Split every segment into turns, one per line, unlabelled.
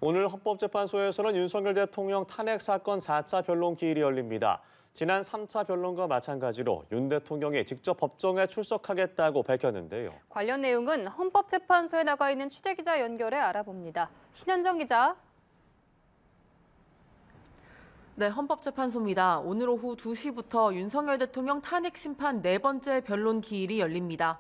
오늘 헌법재판소에서는 윤석열 대통령 탄핵 사건 4차 변론 기일이 열립니다. 지난 3차 변론과 마찬가지로 윤 대통령이 직접 법정에 출석하겠다고 밝혔는데요.
관련 내용은 헌법재판소에 나가 있는 취재기자 연결해 알아봅니다. 신현정 기자.
네, 헌법재판소입니다. 오늘 오후 2시부터 윤석열 대통령 탄핵 심판 4번째 변론 기일이 열립니다.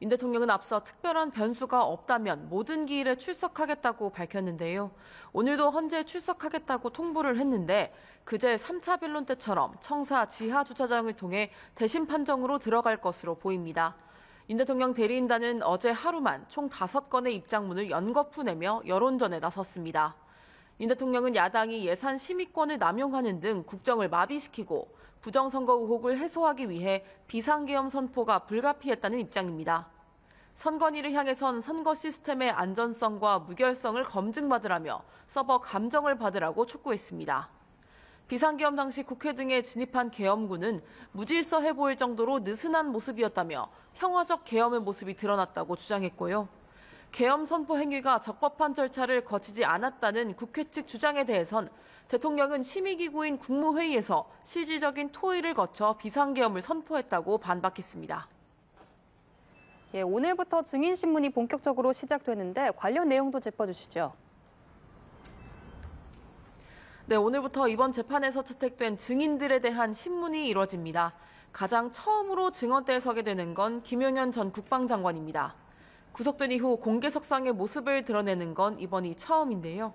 윤 대통령은 앞서 특별한 변수가 없다면 모든 기일에 출석하겠다고 밝혔는데요. 오늘도 헌재에 출석하겠다고 통보를 했는데 그제 3차 변론 때처럼 청사 지하 주차장을 통해 대신 판정으로 들어갈 것으로 보입니다. 윤 대통령 대리인단은 어제 하루만 총 5건의 입장문을 연거푸 내며 여론전에 나섰습니다. 윤 대통령은 야당이 예산 심의권을 남용하는 등 국정을 마비시키고 부정선거 의혹을 해소하기 위해 비상계엄 선포가 불가피했다는 입장입니다. 선관위를 향해선 선거 시스템의 안전성과 무결성을 검증받으라며 서버 감정을 받으라고 촉구했습니다. 비상계엄 당시 국회 등에 진입한 계엄군은 무질서해 보일 정도로 느슨한 모습이었다며 평화적 계엄의 모습이 드러났다고 주장했고요. 계엄 선포 행위가 적법한 절차를 거치지 않았다는 국회 측 주장에 대해선 대통령은 심의기구인 국무회의에서 실질적인 토의를 거쳐 비상계엄을 선포했다고 반박했습니다.
오늘부터 증인신문이 본격적으로 시작되는데 관련 내용도 짚어주시죠.
네, 오늘부터 이번 재판에서 채택된 증인들에 대한 신문이 이뤄집니다. 가장 처음으로 증언대에 서게 되는 건 김용현 전 국방장관입니다. 구속된 이후 공개석상의 모습을 드러내는 건 이번이 처음인데요.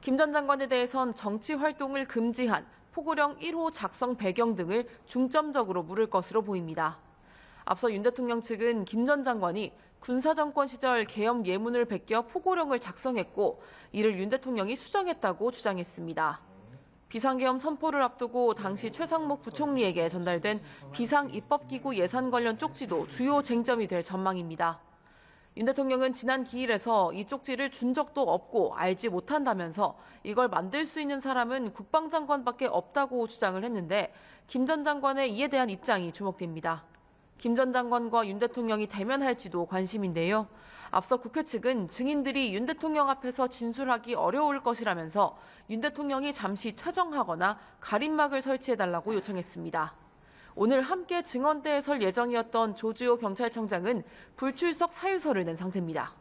김 전 장관에 대해선 정치 활동을 금지한 포고령 1호 작성 배경 등을 중점적으로 물을 것으로 보입니다. 앞서 윤 대통령 측은 김 전 장관이 군사정권 시절 계엄 예문을 베껴 포고령을 작성했고 이를 윤 대통령이 수정했다고 주장했습니다. 비상계엄 선포를 앞두고 당시 최상목 부총리에게 전달된 비상입법기구 예산 관련 쪽지도 주요 쟁점이 될 전망입니다. 윤 대통령은 지난 기일에서 이 쪽지를 준 적도 없고 알지 못한다면서 이걸 만들 수 있는 사람은 국방장관밖에 없다고 주장을 했는데 김 전 장관의 이에 대한 입장이 주목됩니다. 김 전 장관과 윤 대통령이 대면할지도 관심인데요. 앞서 국회 측은 증인들이 윤 대통령 앞에서 진술하기 어려울 것이라면서 윤 대통령이 잠시 퇴정하거나 가림막을 설치해달라고 요청했습니다. 오늘 함께 증언대에 설 예정이었던 조주호 경찰청장은 불출석 사유서를 낸 상태입니다.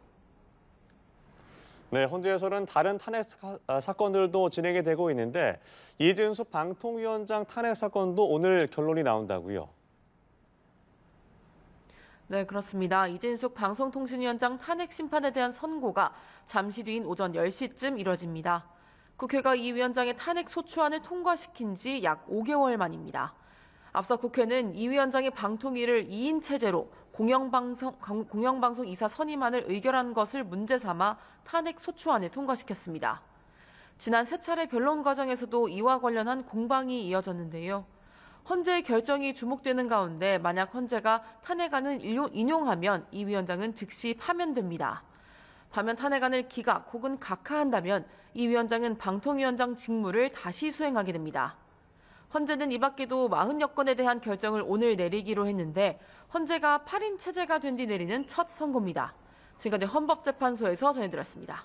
네, 헌재에서는 다른 탄핵 사건들도 진행이 되고 있는데 이진숙 방통위원장 탄핵 사건도 오늘 결론이 나온다고요.
네, 그렇습니다. 이진숙 방송통신위원장 탄핵 심판에 대한 선고가 잠시 뒤인 오전 10시쯤 이뤄집니다. 국회가 이 위원장의 탄핵 소추안을 통과시킨 지 약 5개월 만입니다. 앞서 국회는 이 위원장의 방통위를 2인 체제로 공영방송 이사 선임안을 의결한 것을 문제 삼아 탄핵 소추안을 통과시켰습니다. 지난 3차례 변론 과정에서도 이와 관련한 공방이 이어졌는데요. 헌재의 결정이 주목되는 가운데 만약 헌재가 탄핵안을 인용하면 이 위원장은 즉시 파면됩니다. 반면 탄핵안을 기각 혹은 각하한다면 이 위원장은 방통위원장 직무를 다시 수행하게 됩니다. 헌재는 이 밖에도 40여 건에 대한 결정을 오늘 내리기로 했는데 헌재가 8인 체제가 된 뒤 내리는 첫 선고입니다. 지금까지 헌법재판소에서 전해드렸습니다.